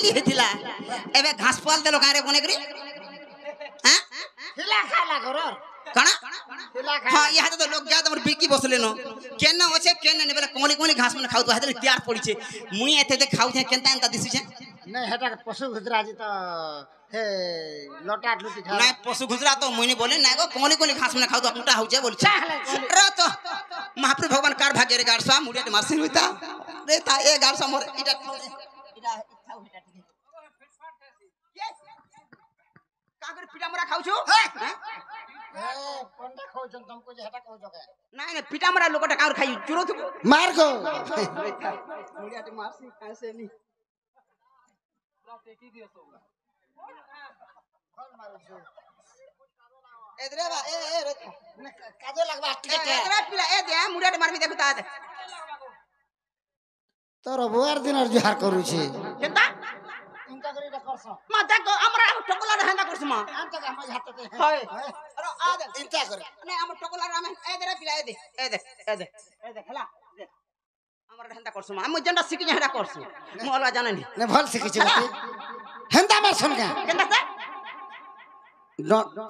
खाली हेतिला एबे घास पाल देलो कारे बने करी हां हिला खाला घरर कणा हिला खा हां यहाँ तो लोग जात हमर बिकी बसले न केन होछे केन ने बेला कोली कोली घास मन खाउ तो हेतले तैयार पड़ी छे मुई एते दे खाउ छे केनता एंता दिसु छे नहीं हेटा पशु गुजरा जी तो हे लोटा लुटी खा नहीं पशु गुजरा तो मुई ने बोले ना गो कोली कोली घास मन खाउ तो मोटा हो जाए बोल छे रे तो महाप्रभु भगवान कार भाग्य रे गारसा मुडिया मारसिन होता रे ता ए गारसा मोर इटा इटा इच्छा होता कागर पिटा मरा खाउ छु ए पंडा खाउ जन तुमको जे हेटा कहू जगे नहीं नहीं पिटा मरा लोकटा कावर खाई चुरो थु मार को मुडिया मारसी कैसे नहीं टेकी दियो सो कौन मारू छु एदरे बा ए रे काजे लगबा टिकट एदरे पिला ए दे मुडिया मारबी देखु ता दे तोर बोर दिन जुहार करू छी केता इनका करी रे करस मा देख हमरा टोकला रहंदा करस मा आम तो हम हाथ ते हाय अरे आ दे इंता करे नहीं हम टोकला राम एदरे पिला ए दे खला हमरा रहंदा करस मा हम जंडा सिक जहडा करस मोला जाने नहीं ने भल सिखि छी हेंदा मार सुन का केता से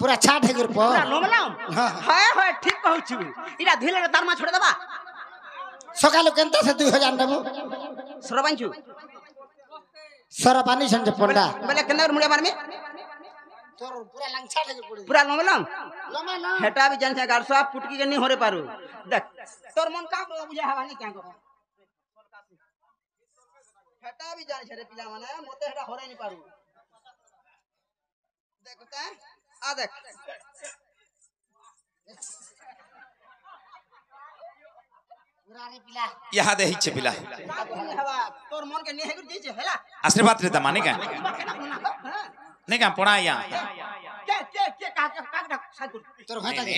पूरा छाट हेगर पर पूरा लोमलाम हाय हाय ठीक कहू छु इरा धीले दरमा छोड़ देबा सकाल केनता से 2000 देबो सरपंच सरा पानी संजे पंडा बोले केंदा मुड़े मारमे तोर पूरा लंगछा हेगर पड़ी पूरा लोमलाम लमा ना हेटा भी जान से गार सब पुटकी के नहीं होरे पारू देख तोर मन का बुझा हवा नहीं क्या को हेटा भी जान छरे पिला माने मोते हेटा होरे नहीं पारू देखता आ देख पुरानी पिला यहाँ दे हिचे पिला हवा तोर मन के नहीं हेगर जइছে हेला आशीर्वाद रे दमानी का नहीं का पड़ा यहाँ के का साकुर तोर घाटा के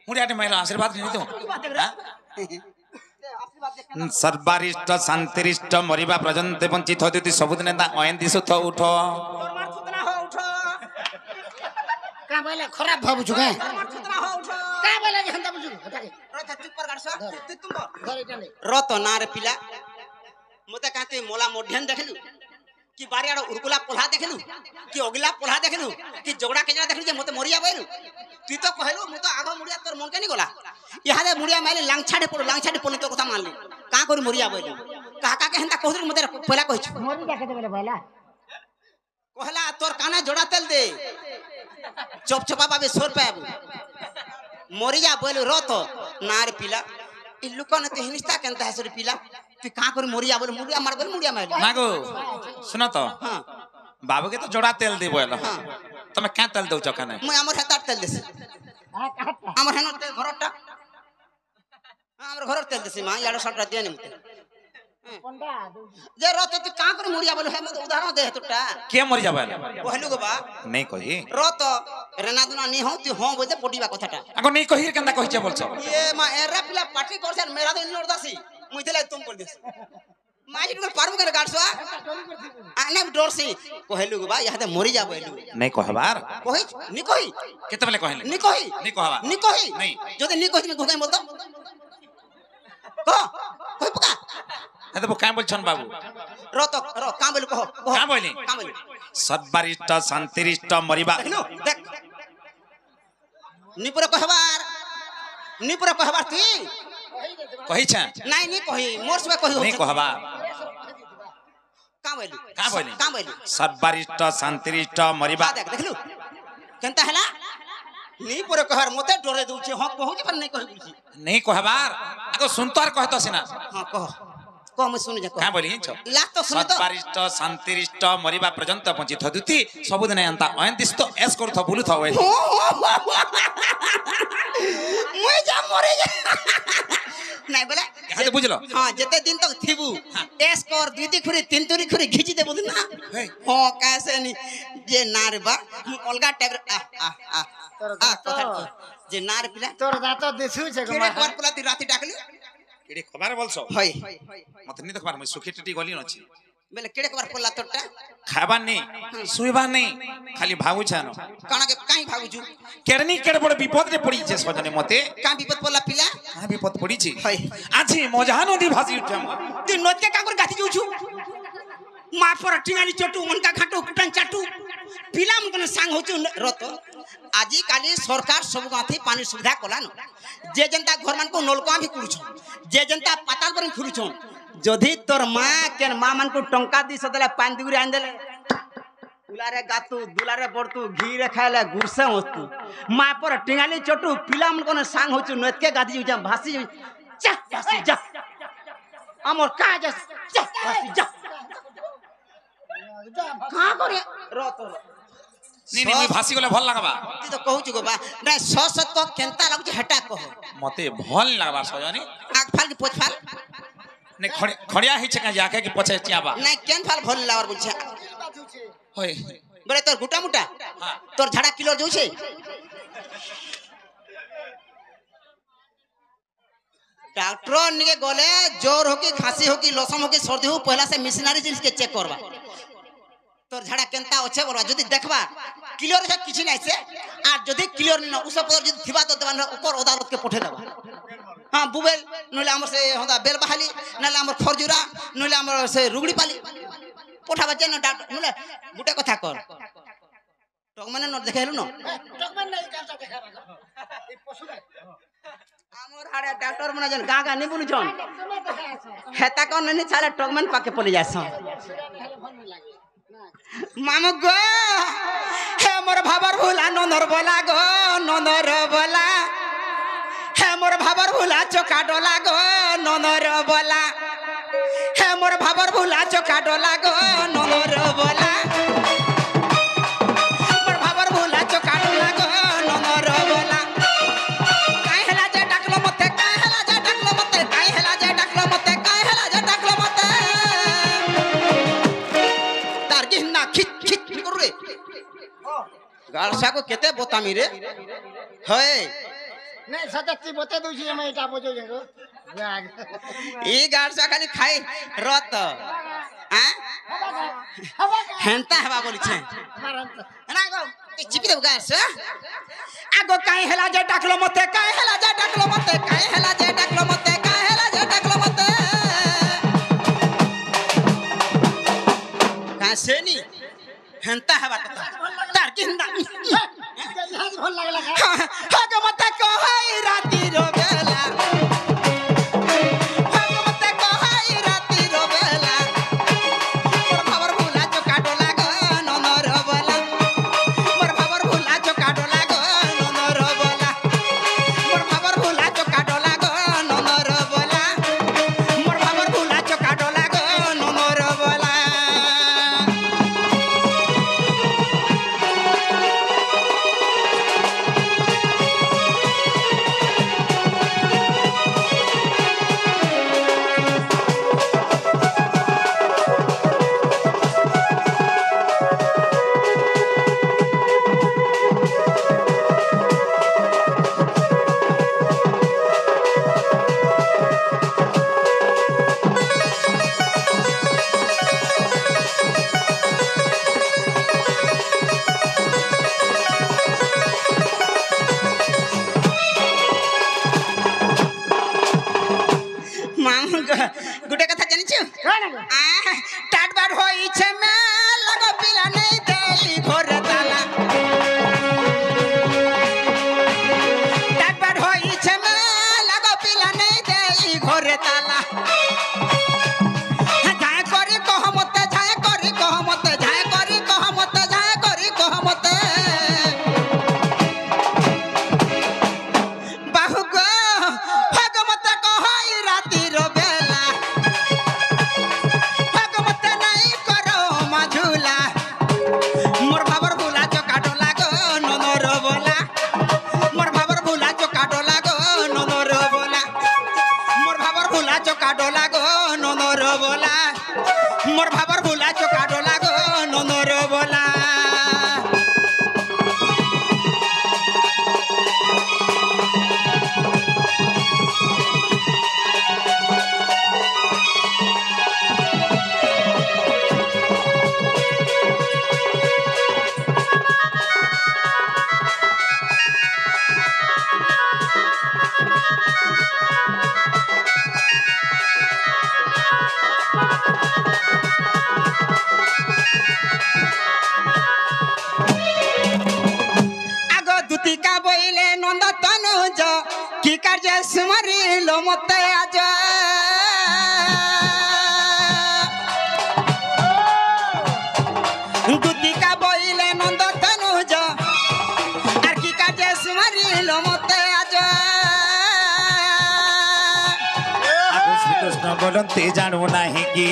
मुड़िया टे महिला आशीर्वाद नहीं तो आशीर्वाद देख सर्वारिष्ट शांतिरिष्ट मरिबा प्रजंते वंचित होती सबुदिन ता अयन दिसु थ उठ तोर मार सुतना हो उठो का बोले खराब भाबु छु का तोर मार सुतना हो उठो का बोले जे हंदा बुझु हटा के रथ चुप पर गाड़सा तू तुम घर इटा ले रत ना रे पिला मते कहते मोला मोढेन देखलु कि बारियाड उरकुला पोल्हा देखलु कि अगला पोल्हा देखलु कि जोगड़ा केजड़ा देखलु जे मते मरिया बैलु तू तो कहलु मु तो आगो मुड़िया तोर मन के नहीं गला यहाँ दे मुड़िया माइले लांगछाडे पड़ तो कथा मान ले का करू मरिया बैलु काका के हंदा कहलु मते पहला कहछ मोरी जाके दे बोले भैला कहला तोर काना जोड़ा तेल दे चप चपा पाबे सोर पाबू मरिया बैलु रत ना रे पिला इ लुकन ते हिनिस्ता केनता है सर पिला तू का करू मरिया बैलु मुड़िया मार बैलु मुड़िया मार ना गो सुनो तो हां बाबू के तो जोड़ा तेल दे बोला तमे क्या तेल दउ चकने मैं हमर हेता तेल देसी हमर हेनो ते घरटा हमर घर तेल देसी मां याडो सटरा देने मते पंडा जे रत तू का करू मरिया बैलु हे मते उदाहरण दे तोटा के मरि जाबे कहलु गो बा नहीं कही रत रेना दुना नहीं हो तू हो बोले पटिबा कथाटा आगो नहीं कही केंदा कहिचे बोलछो ये मा एरा पिला पार्टी करछन मेरा तो इनोर दासी मुई देले तुम कर देस माजी टुकर पारबो के गाड़सवा आने डर से कहलु गो बा यहाँ मरि जा बैलु नहीं कहबार कहि नी कहि केते बेले कहले नी कहि नहीं कहबा नी कहि नहीं जदि नी कहि तुम घोकै बोल दो कहि पका ए तो काय बोलछन बाबू रो का बोलु कहो का बोली का बोलु सर्वारिष्ट शांतिरिष्ट मरिबा देखलो देख निपुर कहबार तू कही छ नहीं नी कहि मोर से कहि नहीं कहबा का बोलु का बोली का बोलु सर्वारिष्ट शांतिरिष्ट मरिबा देख देखलु केनता हला नी पुर कहर मते डरे दउ छी हां कहू जे पर नहीं कहि बुझी नहीं कहबार आगो सुनतार कहतो सिना हां कह मैं सुन जा का बोली छ ला तो सुन तो सर्वारिष्ट शांतिरिष्ट मरिबा पर्यंत वंचित होती सबुदिन अंता अयन दिस तो एस करथ बोलु थवे मुई जा मरे जा नहीं बोले यहाँ तो बुझलो हां जते दिन तक थिबू एस कर दुई दी खुरी तीन तुरी खुरी घिची दे बोल ना हां कैसे नहीं जे नार बा अलगा टाइप आ जे नार पिला तोर दात दिसु छे केरे पर पला ती राती डाकली केडे खबर बोलसो होय मत नहीं देखबार मैं सुखी टिटी गली नछि बेले केड़े पर पला तोटा खाबा नहीं सुइबा नहीं खाली भागु छानो काना के काई भागु छु केडनी केडे बड़ विपद रे पड़ी छे सजने मते का विपद पला पिला का विपद पड़ी छी होय आछि मजा नदी भासी उठम तू नोते का कर गाती छु माँ पर टिंगाली चटू उनका घाटू कुटन चाटू पिला मन सांग होचु रत आजी काली सरकार सब गाथी पानी सुविधा कलान जे जनता घर मान को नलका भी कुछ जे जनता पाताल पर खुरुछ जदि तोर माँ केन माँ मान को टंका दी सदले पानी दिगुरी आन देले उलारे गातू दुलारे बड़तू घी रे खाले गुरसे होतू माँ पर टिंगाली चटू पिला मन को सांग होचु नतके गादी जा भासी जा भासी जा हमर का जा भासी जा कहाँ करे रत नी नी भासी गले भल लागबा ती तो कहू छु गो बा ना सत को केनता लागु छ हटा कहो मते भल लागबा सजनी आग फाल के पोछ फाल ने खड़िया ही छका जाके कि पछे चियाबा ना केन फाल भल लावर बुझा होय बरे तोर गुटा मुटा हां तोर झाड़ा किलो जो छे डॉक्टर निके गले जोर हो की खांसी हो की लसम हो की सर्दी हो पहला से मिशनरी जिनिस के चेक करबा तोर झाड़ा केनता अच्छे बोलबा जदी देखबा क्लियर है किछि नै से आ जदी क्लियर न उस पर जदी थिबा तो देबा ऊपर अदालत के पठे देबा हां बुबेल नले हमर से होदा बेल बहाली नले हमर खरजुरा नले हमर से रुगड़ी पाली पठाबा जे न डॉक्टर नले गुटे कथा कर टक माने न देखेलु न टक माने नहीं कांचा देखा ई पशु हमर हाड़े डॉक्टर मने जन गागा नि बुनु छन हेता कोन नि छाले टक मान पाके पली जासन मामू गो हे मोर भाबर भूला नंदर बोला गो नंदर बोला हे मोर भाबर भूला चोका डोला गो नंदर बोला हे मोर भाबर भूला चोका डोला गो नंदर बोला मोर भाबर भूला चोका डोला गो नंदर बोला काई हला जे डाकलो मते काई हला जे डाकलो मते काई हला जे डाकलो मते काई हला जे डाकलो मते तार गिन्ना खिच खिच करू रे गालसा को केते बोतामी रे होय नहीं सतती बते दोची हम एटा बोजो जंगो ई गालसा खाली खाई रत आ हेंता हवा बोली छे ना गो ए चिपी दे गालसा आगो काई हला जे डाकलो मते काई हला जे डाकलो मते काई हला जे डाकलो मते काई हला जे डाकलो मते कासे नी हेंता हवा तार किंदा हाथ भल लागला हागो मते कहई राती रो बेला हागो मते कहई राती रो बेला मोर भाबर भूला चोका डोला गो ननर बोला मोर भाबर भूला चोका डोला गो ननर बोला मोर भाबर भूला चोका डोला गो ननर बोला मोर भाबर भूला चोका डोला गो ननर बोला मामू गुटे कथा जानिछु आ टाट बाट होई छे में लगो पिला नहीं देली घोर ताला टाट बाट होई छे में लगो पिला नहीं देली घोर ताला जाय करी कह मते जाय करी कह मते जाय करी कह मते जाय करी कह मते बाहु गो भगमते कहई राती रो बेला भगमते नहीं करो मझुला मोर भाबर भूला चोका डोला गो ननर बोला मोर भाबर भूला चोका डोला गो ननर बोला मोर भाबर भूला चोका डोला गो ननर बोला मोर भाबर भूला चोका डोला गो ननर बोला মতে আজ দুতিকা বইলে নন্দ তনুজ আর কি কাজে সুমারিল মতে আজ শ্রীকৃষ্ণ বলন্তে জানো নাহি কি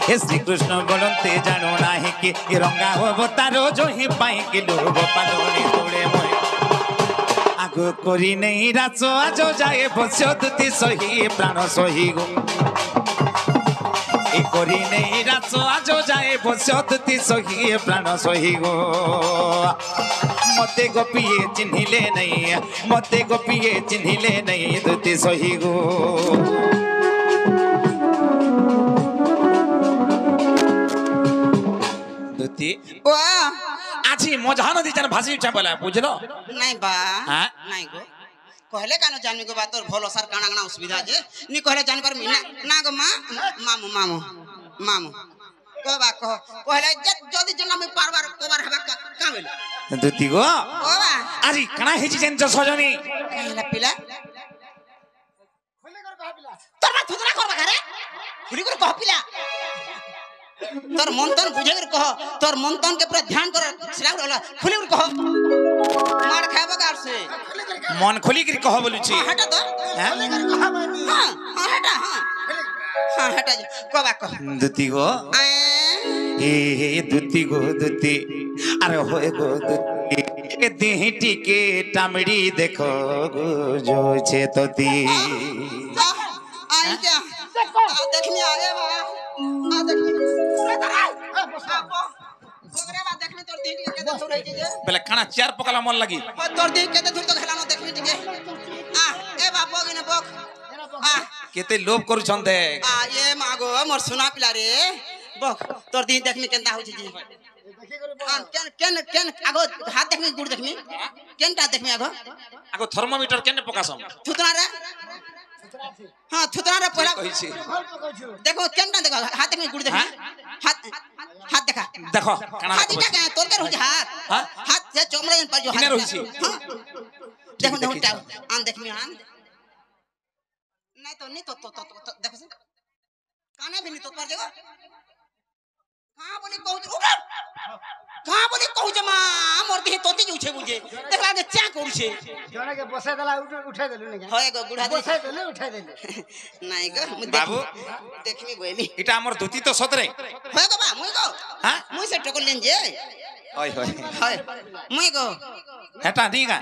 हे श्री कृष्ण बोलते जानो नाही कि रंगा अवतारो जो ही पाई कि लोभ पालोनी तोड़े मोय आगो करी नहीं राचो आजो जाए बस्यो दुति सही प्राण सही गो ए करी नहीं राचो आजो जाए बस्यो दुति सही प्राण सही गो मते गोपिए चिन्हिले नहीं मते गोपिए चिन्हिले नहीं दुति सही गो আজি মজা নদী যেন ভাসি উঠা বলে বুঝলো নাই বা হ্যাঁ নাই গো कहले कानो जानि गो बात तोर भलो सर काना काना असुविधा जे नी कहले जानि पर मिना ना गो मामू मामू मामू कहबा कहले जदी जना में पारबार कोबार हबा का बेले दुती गो ओबा আজি কানা হেজি যেন সজনী कहला पिला खुले कर कहा पिला तोर बात थुतरा करबा घरे खुली कर कह पिला तोर मंतन बुझे कर कह तोर मंतन के पूरा ध्यान कर सिलाउ रहला खुली कर कह मार खाबा कार से मन खोली कर कह बोलुची हटा तो खुले कर कहा मानी हां हां हटा हां हां हटा कहबा कह दुती गो ए दुती गो दुती अरे होए गो दुती ए देहटी के टामड़ी देखो गो जो छे तोती आई क्या देखनी आगे बा आ देखनी गोगरे बा देखनी तोर दिन के केते थोरै जे पहले खाना चार पकला मन लगी तोर दिन केते थोर तो खेला न देखनी टिके आ ए बापो गिने बक आ केते लोभ करू छन दे आ ये मागो मोर सुना पिला रे बक तोर दिन देखनी केनता होई जी देखी कर केन केन केन आगो हाथ देखनी गुड़ देखनी केनटा देखनी आगो आगो थर्मोमीटर केने पकासम थुतरा रे हां थुतरा रे पहला कहि छी खोल पको छु देखो केनटा देखो हाथ देखनी गुड़ देखनी हाथ हाथ देखा देखो काना हाथ का तोर के रोज हाथ हां हाथ से चमड़े पर जो किने हाथ रही छी देखो देखो टाइम आन देखनी आन नहीं तो देखो से काने भी नहीं तो पर देखो कहां बोली कहू कहां बोली कहू जमा मोर देह तोती उठे बुझे देखला के चा करू छे जने के बसे दला उठा देलु ने होय गो बुढ़ा दे बसे देले उठा देले नहीं गो बाबू देखमी गोइली इटा हमर धुती तो सतरे होय गो बा मुई गो हां मुई से टकल लेन जे होय होय होय मुई गो हेटा दीगा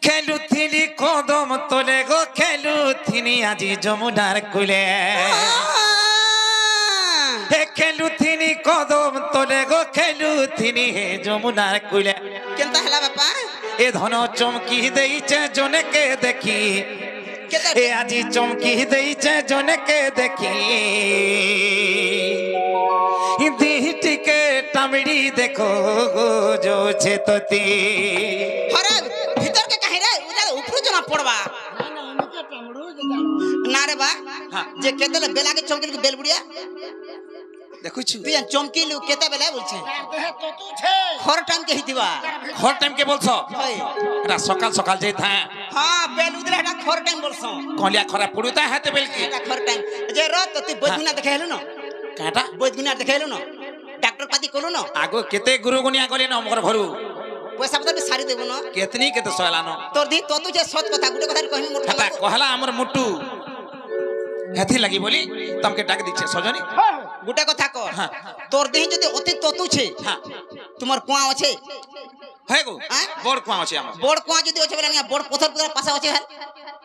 खेलु थिनी कदम तोले गो खेलु थिनी আজি যমুনার কুলে हे खेलु थिनी कदम तोले गो खेलु थिनी हे যমুনার কুলে केनता हला बापा ए धन चमकी देइचे जने के देखी केता ए আজি चमकी देइचे जने के देखी दिहटी के टामड़ी देखो गो जो छे तोती हरे भीतर के काहे रे उजा ऊपर जना पड़बा ना ना इनके टमड़ू जे ना रे बा जे केतले बेला के चमकील के बेल बुढ़िया देखु छु तू चमकील केते बेला बोलछे देह तो तू छे हर टाइम के हितिबा हर टाइम के बोलछो होय एरा सकाल सकाल जे था हां बेल उदरे हटा हर टाइम बोलछो कोलिया खरा पड़ुता हाथे बेल की हटा हर टाइम जे रात तो तू बदगुना देखेलु न काटा बदगुना देखेलु न डॉक्टर पाती कोलु न आगो केते गुरु गुनिया गले न हमर घरु पैसा पता भी सारी देबो न केतनी केते सोलानो तोर दी तो तू जे सत कथा गुटे कथा कहनी मोर हटा कहला हमर मुट्टू हेथी लगी बोली तमके डाक दीछे सजनी गुटे कथा कर हां तोर देह जदी अति ततु छे हां तुमर कुआ আছে है गो बड़ कुआ আছে हमर বড় কুয়া যদি আছে বলে না বড় পথর পুরা পাশে আছে হল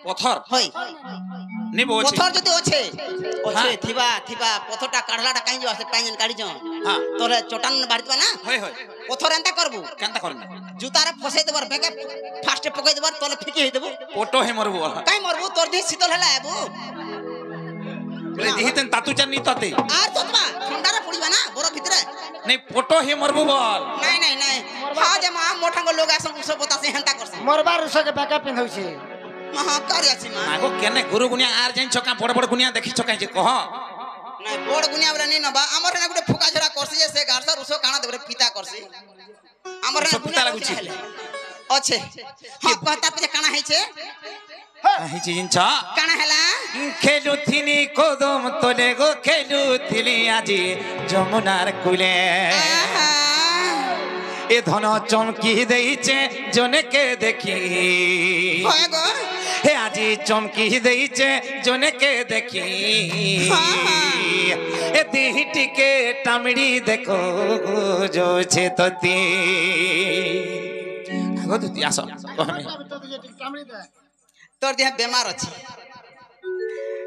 पत्थर হই নিবো আছে পথর যদি আছে আছে হ্যাঁ। থিবা থিবা পথরটা কাড়লাটা কাই আছে পাইন কাড়ি জ हां তোরে চটান বাড়িতবা না होय होय পথর এন্তা করবু कांता करना জুতারে ফসাই দেবার বেগে ফাস্টে পকাই দেবার তলে ফিকি হই দেবু फोटो है मरबो কাই মরবু তোর দেহ শীতল হলা আবু बोले दिहितन तातू चन्नी तते আর তোতবা ঠান্ডারে পড়িবা না বড় ভিতরে नहीं फोटो है मरबो बोल নাই নাই নাই হা যে মা মোঠাঙ্গ লোক আসন উস বতাসে হেন্তা করছে मोरबार उसे के बैकअप पिन होइছে মহা কারি আছে মা आगो केने गुरु गुनिया आर जैन छका बड़ बड़ गुनिया देखि छका जे कह নাই বড় গুনিয়া বলে নি নবা আমার না গুটে ফুকা ঝরা করছে যে সে গারসা রুসো কানা দেবরে পিতা করছে আমার না রুসো পিতা গুনিয়া লাগুছি। अच्छे हां कहता पे काना है छे ହେଇଛି ଜିନିଷ काना हैला ଖେଲୁଥିନି କୋଦମ ତୋଲେ ଗୋ ଖେଲୁଥିଲି ଆଜି ଯମୁନାର କୂଳେ आहा ଏ ଧନ ଚମକି ଦେଇଛେ ଜଣକେ ଦେଖି होय गो हे आजी चमकी ଦେଇଛେ ଜଣକେ ଦେଖି ଏ ଦେହି ଟିକେ ଟାମିଡ଼ି ଦେଖ ଯୋଛେ ତତି ଆଗ ଦୁତି ଆସ କହମେ तो तुझे ठीक कामड़ी दे तोर देह बीमार अछि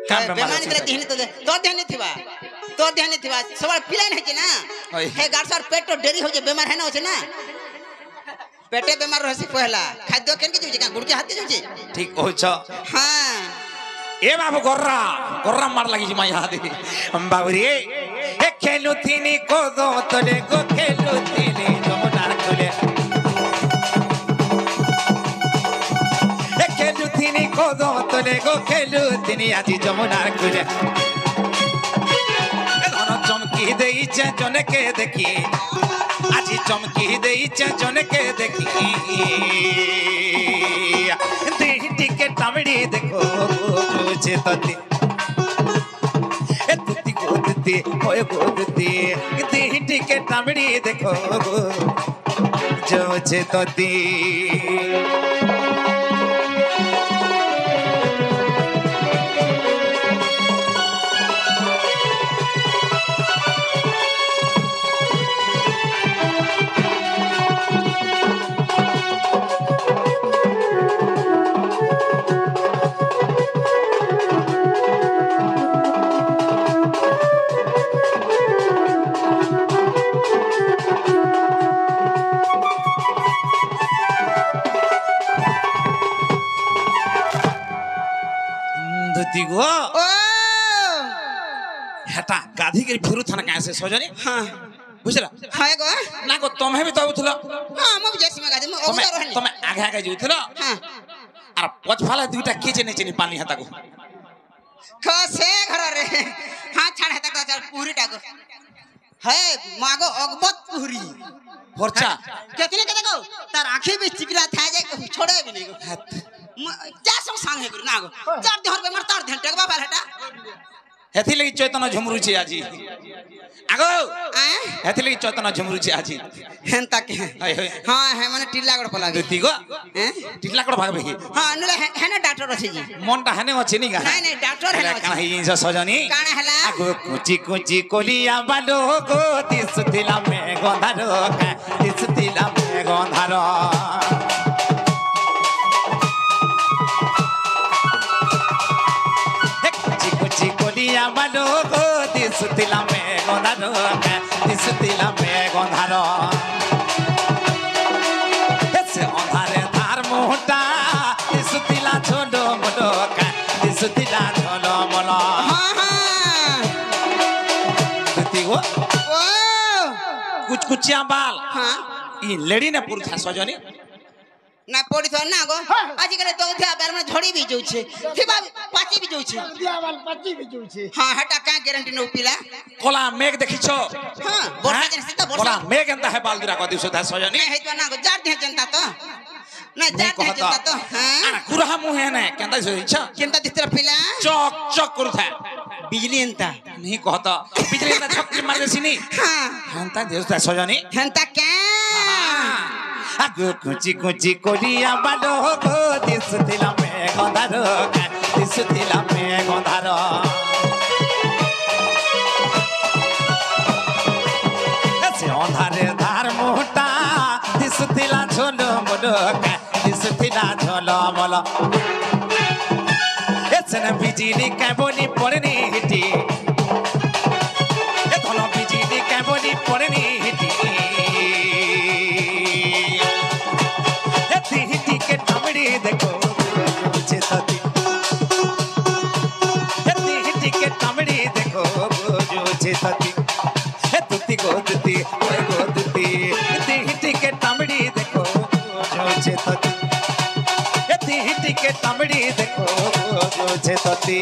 का बेमार बीमार अछि? करे देह तो तोर देह नहीं थिबा सब पिलाइन है कि ना ओय। हे गारसर पेट तो डेरी हो जे बीमार है ना होचे ना पेटे बीमार रहसी पहला खाद्य केन के जुजे का गुड़ के हाथ जुजे ठीक कहछ हां ए बाबू गोर्रा गोर्रा मार लगी जी माया दे बाबू रे ए खेलुथिनी कोदो तले गो खेलुथिनी যমুনার কূলে খেলুথিনি কোদো তলে গো খেলুথিনি আজি যমুনার কূলে ধন চমকি দেইছে জনকে দেখি আজি চমকি দেইছে জনকে দেখি দেহি টিকে টামড়ি দেখো বুঝে ততি এ তুতি গো তুতি ওয়ে গো তুতি দেহি টিকে টামড়ি দেখো বুঝে ততি धुती गो ओ हेटा गाधी के फिरू थाना कैसे सजनी हां बुझला हां गो ना को तमे भी तो उठलो हां हम जैसे में गादी में तमे ओगदा रहनी तमे आगे आगे जुथलो हां अरे पछफाला दुईटा किचे ने चिनी पानी हता को खसे घर रे हां छाड़ हेता का चल पूरी टाको है मागो अगबत पूरी फरचा कितने के देखो तार आंखें भी चिकरा था जे छोड़े भी नहीं गो क्या सब सांग है गुरु ना गो चार दिन में मर तार घंटे बाबा हटा हेथि लगी चैतन्य झुमरू छी आजी आगो आ हेथि लगी चैतन्य झुमरू छी आजी हेन तक हाय हाय हां है माने टिल्ला गड़ पला दुती गो हैं टिटला कोड भागबे की हां नले है ना डॉक्टर अछि जी मन ता हने अछि नी गा नहीं नहीं डॉक्टर है ना का ही ज सजनी काना हला आगो कुची कुची कोलिया बालो गो दिसतिला में गंधारो का दिसतिला में गंधारो कुची कुची कोलिया बालो गो दिसतिला में गंधारो का दिसतिला में गंधारो से अंधारे धार मोटा दिसतिला छोडो मोडो का दिसतिला छोलो मोलो हां हां दुती गो ओ कुछ कुचिया बाल हां ई लेडी ने पुरुष सजनी ना पड़ी तो ना गो आज कले तो उठा बार में झड़ी भी जाउ छे थिबा पाची भी जाउ छे दिया वाल पच्ची भी जूछे हां हटा का गारंटी न पिला कोला मेघ देखिछो हां वर्षा दिन से तो कोला वर्षा मेघ एंता है बाल दुरा को दिवस धा सजनी नहीं है तो ना गो जार दे जनता तो ना नहीं जार दे कहता जनता तो हां आना कुरहा मुहे ने केंता छ चिंता दिसरा पिला चक चक करूथा बिजली एंता नहीं कहता बिजली एंता छक्की मार देसिनी हां एंता दिवस धा सजनी हंता क्या आगो कुची कुची कोलिया बालो गो दिसतिला में गंधारो का दिसतिला में गंधारो से अंधारे धार मोटा दिसतिला झोलो मोलो का दिसतिला झोलो मोलो एसन बिजली कैबोनी पड़नी हिटी ए धोलो बिजली कैबोनी पड़नी हिटी हिटी के टामड़ी देखो बुझे तती हिटी के टामड़ी देखो बुझे तती हे तुती गो तुती ओए गो तुती हिटी के टामड़ी देखो बुझे तती हिटी के टामड़ी देखो बुझे तती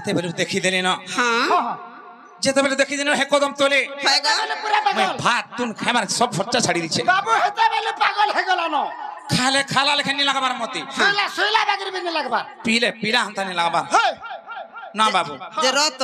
যেতেবেলে দেখিদেলি না হ্যাঁ যেতেবেলে দেখিদেলি হে কদম তোলে হয়েগা পুরা मैं পাগল भात तुन खाइबार सब फट्टा छाड़ी दिछे বাবু হেতে বেলে পাগল হয়ে গেল না खाले खाला लेखन नी लगाबार मती শৈলা শৈলা বাগির বিনে লাগবার पीले पीला हमता नी लगाबार হেই ना बाबू যে রত